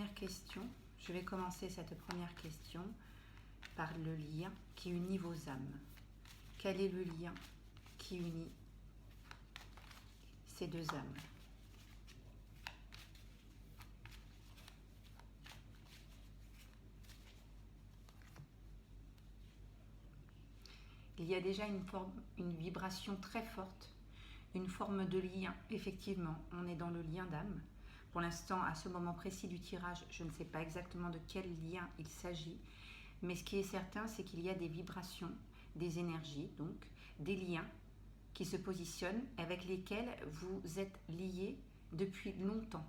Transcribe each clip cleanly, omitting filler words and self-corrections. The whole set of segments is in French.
première question. Je vais commencer cette première question par le lien qui unit vos âmes. Quel est le lien qui unit ces deux âmes? Il y a déjà une vibration très forte, une forme de lien. Effectivement, on est dans le lien d'âme. Pour l'instant, à ce moment précis du tirage, je ne sais pas exactement de quel lien il s'agit, mais ce qui est certain, c'est qu'il y a des vibrations, des énergies, donc des liens qui se positionnent, avec lesquels vous êtes liés depuis longtemps.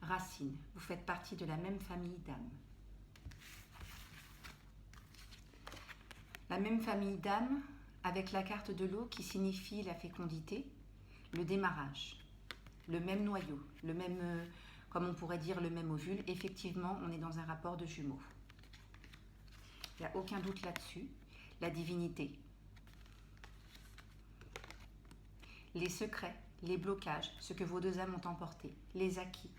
Racine, vous faites partie de la même famille d'âmes. La même famille d'âmes avec la carte de l'eau qui signifie la fécondité, le démarrage, le même noyau, le même, comme on pourrait dire, le même ovule. Effectivement, on est dans un rapport de jumeaux. Il n'y a aucun doute là-dessus. La divinité, les secrets, les blocages, ce que vos deux âmes ont emporté, les acquis.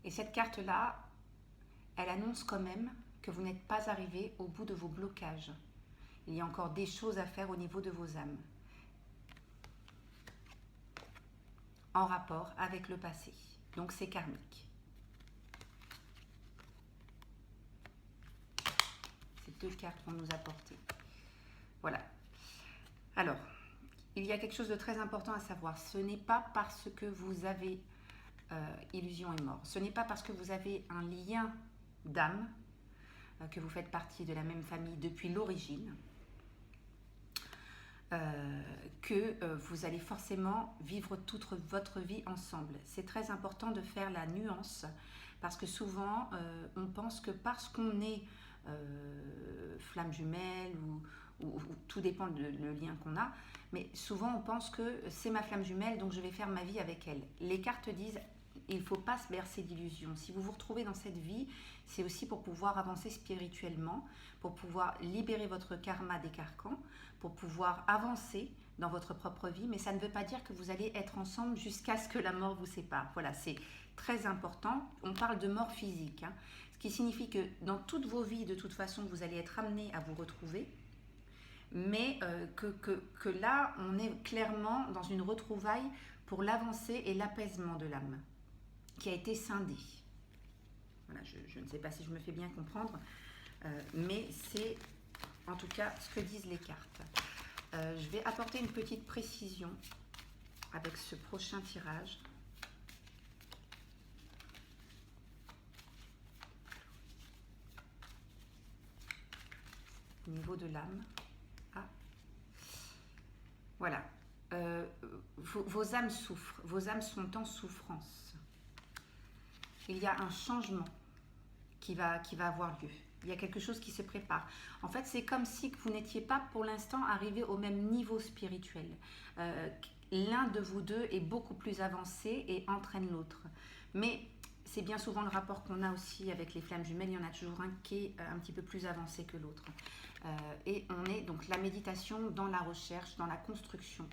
Et cette carte-là, elle annonce quand même que vous n'êtes pas arrivé au bout de vos blocages. Il y a encore des choses à faire au niveau de vos âmes, en rapport avec le passé. Donc c'est karmique. Ces deux cartes vont nous apporter. Voilà. Alors, il y a quelque chose de très important à savoir. Ce n'est pas parce que vous avez illusion est mort. Ce n'est pas parce que vous avez un lien d'âme, que vous faites partie de la même famille depuis l'origine, que vous allez forcément vivre toute votre vie ensemble. C'est très important de faire la nuance, parce que souvent on pense que parce qu'on est flamme jumelle ou tout dépend le lien qu'on a, mais souvent on pense que c'est ma flamme jumelle, donc je vais faire ma vie avec elle. Les cartes disent il ne faut pas se bercer d'illusions. Si vous vous retrouvez dans cette vie, c'est aussi pour pouvoir avancer spirituellement, pour pouvoir libérer votre karma des carcans, pour pouvoir avancer dans votre propre vie, mais ça ne veut pas dire que vous allez être ensemble jusqu'à ce que la mort vous sépare. Voilà, c'est très important. On parle de mort physique, hein, ce qui signifie que dans toutes vos vies, de toute façon, vous allez être amenés à vous retrouver, mais que là, on est clairement dans une retrouvaille pour l'avancée et l'apaisement de l'âme, qui a été scindée. Voilà, je ne sais pas si je me fais bien comprendre, mais c'est en tout cas ce que disent les cartes. Je vais apporter une petite précision avec ce prochain tirage. Au niveau de l'âme. Ah. Voilà. Vos âmes souffrent, vos âmes sont en souffrance. Il y a un changement qui va avoir lieu. Il y a quelque chose qui se prépare. En fait, c'est comme si vous n'étiez pas pour l'instant arrivé au même niveau spirituel. L'un de vous deux est beaucoup plus avancé et entraîne l'autre. Mais c'est bien souvent le rapport qu'on a aussi avec les flammes jumelles. Il y en a toujours un qui est un petit peu plus avancé que l'autre. Et on est donc la méditation dans la recherche, dans la construction,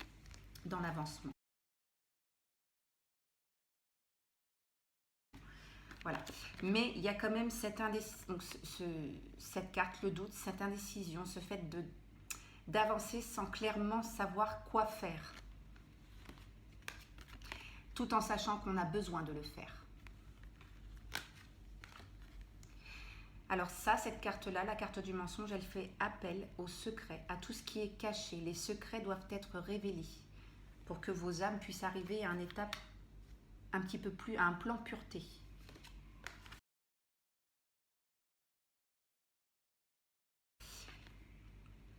dans l'avancement. Voilà. Mais il y a quand même cette carte, le doute, cette indécision, ce fait d'avancer sans clairement savoir quoi faire, tout en sachant qu'on a besoin de le faire. Alors ça, cette carte-là, la carte du mensonge, elle fait appel au secret, à tout ce qui est caché. Les secrets doivent être révélés pour que vos âmes puissent arriver à une étape un petit peu plus, à un plan pureté.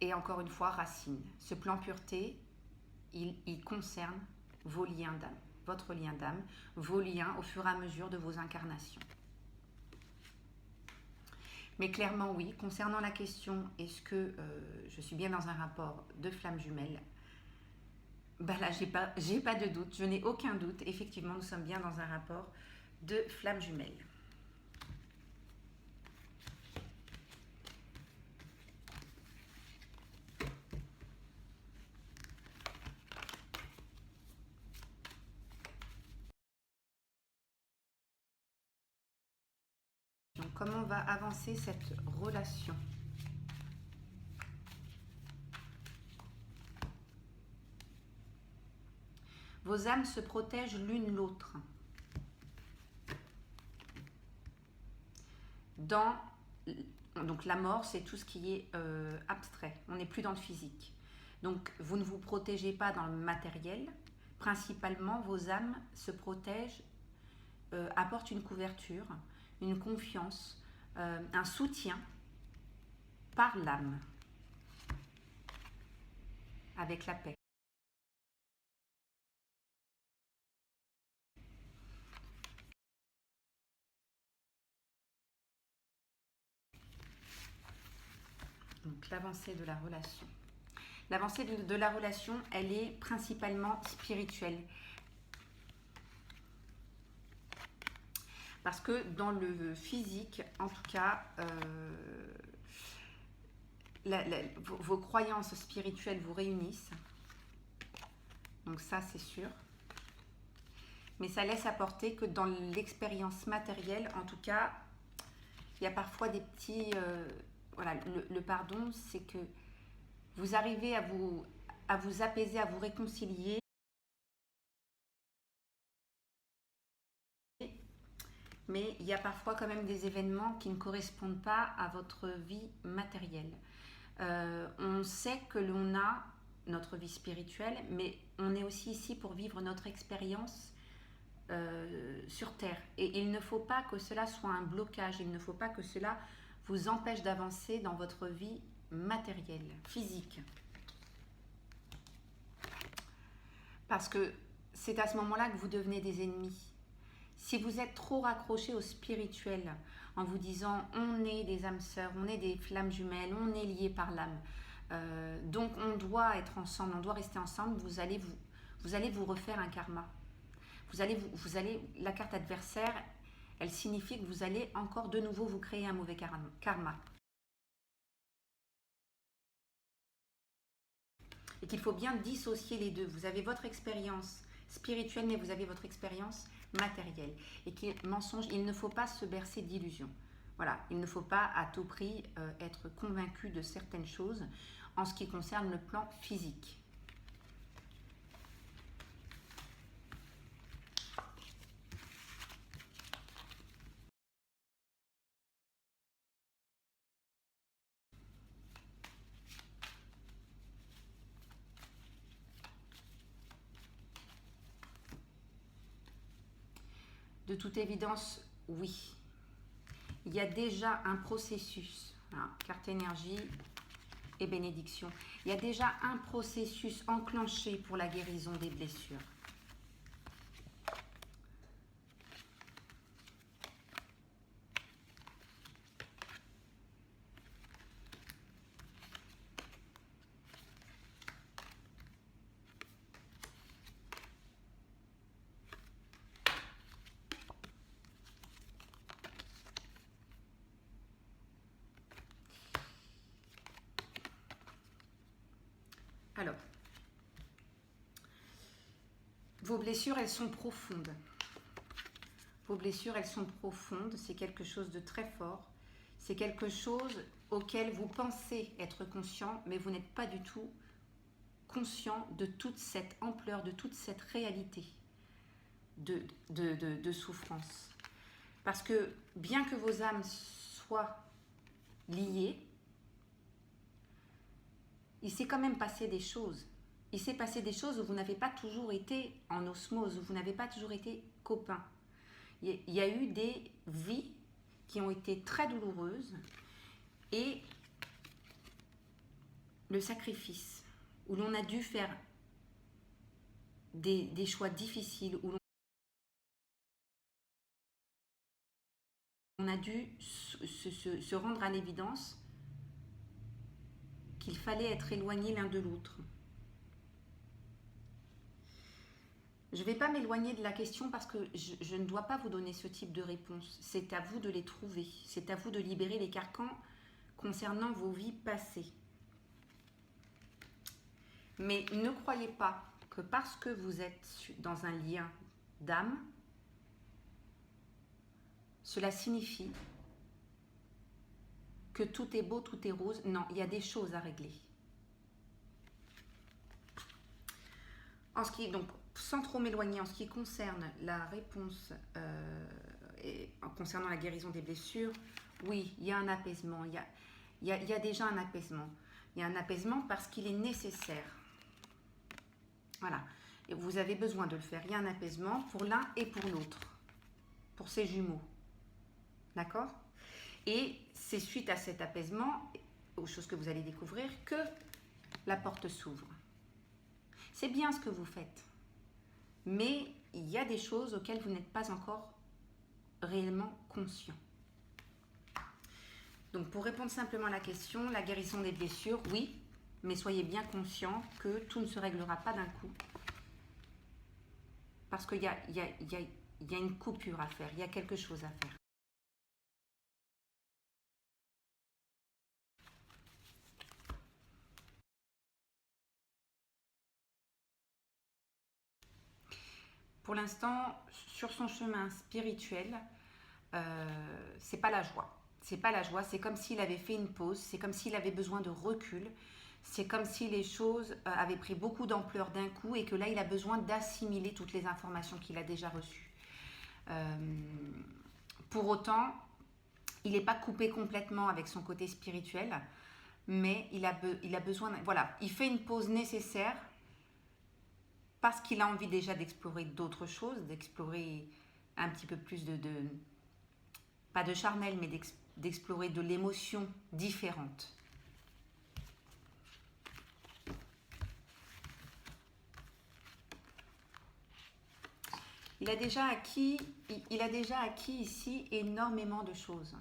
Et encore une fois, racine. Ce plan pureté, il concerne vos liens d'âme, votre lien d'âme, vos liens au fur et à mesure de vos incarnations. Mais clairement, oui, concernant la question, est-ce que je suis bien dans un rapport de flamme jumelle? Ben là, j'ai pas de doute, je n'ai aucun doute. Effectivement, nous sommes bien dans un rapport de flamme jumelle. va avancer cette relation? Vos âmes se protègent l'une l'autre. Donc la mort, c'est tout ce qui est abstrait. On n'est plus dans le physique. Donc vous ne vous protégez pas dans le matériel. Principalement, vos âmes se protègent, apportent une couverture, une confiance, un soutien par l'âme, avec la paix. Donc l'avancée de la relation. L'avancée de la relation, elle est principalement spirituelle. Parce que dans le physique, en tout cas, vos croyances spirituelles vous réunissent. Donc ça, c'est sûr. Mais ça laisse apporter que dans l'expérience matérielle, en tout cas, il y a parfois des petits... voilà, le pardon, c'est que vous arrivez à vous apaiser, à vous réconcilier. Mais il y a parfois quand même des événements qui ne correspondent pas à votre vie matérielle. On sait que l'on a notre vie spirituelle, mais on est aussi ici pour vivre notre expérience sur Terre. Et il ne faut pas que cela soit un blocage, il ne faut pas que cela vous empêche d'avancer dans votre vie matérielle, physique. Parce que c'est à ce moment-là que vous devenez des ennemis. Si vous êtes trop raccroché au spirituel, en vous disant on est des âmes sœurs, on est des flammes jumelles, on est liés par l'âme, donc on doit être ensemble, on doit rester ensemble, vous allez vous refaire un karma. La carte adversaire, elle signifie que vous allez encore de nouveau vous créer un mauvais karma. Et qu'il faut bien dissocier les deux. Vous avez votre expérience spirituelle, mais vous avez votre expérience matérielle. Et qu'il mensonge, il ne faut pas se bercer d'illusions. Voilà, il ne faut pas à tout prix être convaincu de certaines choses en ce qui concerne le plan physique. De toute évidence, oui. Il y a déjà un processus, hein, carte énergie et bénédiction. Il y a déjà un processus enclenché pour la guérison des blessures. Alors, vos blessures, elles sont profondes. Vos blessures, elles sont profondes. C'est quelque chose de très fort. C'est quelque chose auquel vous pensez être conscient, mais vous n'êtes pas du tout conscient de toute cette ampleur, de toute cette réalité de souffrance. Parce que bien que vos âmes soient liées, il s'est quand même passé des choses. Il s'est passé des choses où vous n'avez pas toujours été en osmose, où vous n'avez pas toujours été copains. Il y a eu des vies qui ont été très douloureuses et le sacrifice, où l'on a dû faire des choix difficiles, où l'on a dû se rendre à l'évidence qu'il fallait être éloigné l'un de l'autre. Je ne vais pas m'éloigner de la question parce que je ne dois pas vous donner ce type de réponse. C'est à vous de les trouver. C'est à vous de libérer les carcans concernant vos vies passées. Mais ne croyez pas que parce que vous êtes dans un lien d'âme, cela signifie que tout est beau, tout est rose. Non, il y a des choses à régler. Donc, sans trop m'éloigner, en ce qui concerne la réponse concernant la guérison des blessures, oui, il y a un apaisement. Il y a déjà un apaisement. Il y a un apaisement parce qu'il est nécessaire. Voilà. Et vous avez besoin de le faire. Il y a un apaisement pour l'un et pour l'autre. Pour ces jumeaux. D'accord? Et c'est suite à cet apaisement, aux choses que vous allez découvrir, que la porte s'ouvre. C'est bien ce que vous faites. Mais il y a des choses auxquelles vous n'êtes pas encore réellement conscient. Donc pour répondre simplement à la question, la guérison des blessures, oui, mais soyez bien conscient que tout ne se réglera pas d'un coup. Parce qu'il y a une coupure à faire, il y a quelque chose à faire. Pour l'instant, sur son chemin spirituel, c'est pas la joie. C'est pas la joie, c'est comme s'il avait fait une pause, c'est comme s'il avait besoin de recul, c'est comme si les choses avaient pris beaucoup d'ampleur d'un coup et que là, il a besoin d'assimiler toutes les informations qu'il a déjà reçues. Pour autant, il n'est pas coupé complètement avec son côté spirituel, mais il a besoin... Voilà, il fait une pause nécessaire parce qu'il a envie déjà d'explorer d'autres choses, d'explorer un petit peu plus pas de charnel, mais d'explorer de l'émotion différente. Il a déjà acquis ici énormément de choses.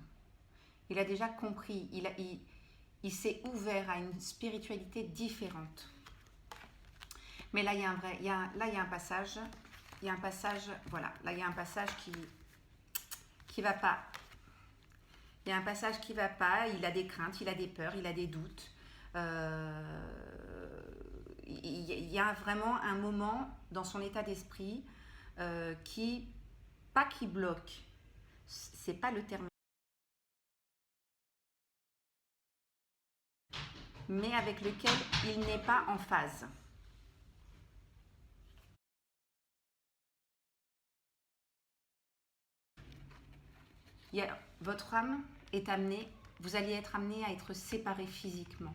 Il a déjà compris, il s'est ouvert à une spiritualité différente. Mais là, il y a un passage, voilà, là, il y a un passage qui va pas. Il y a un passage qui va pas, il a des craintes, il a des peurs, il a des doutes. Il y a vraiment un moment dans son état d'esprit qui bloque, c'est pas le terme, mais avec lequel il n'est pas en phase. Votre âme est amenée, vous allez être amené à être séparés physiquement.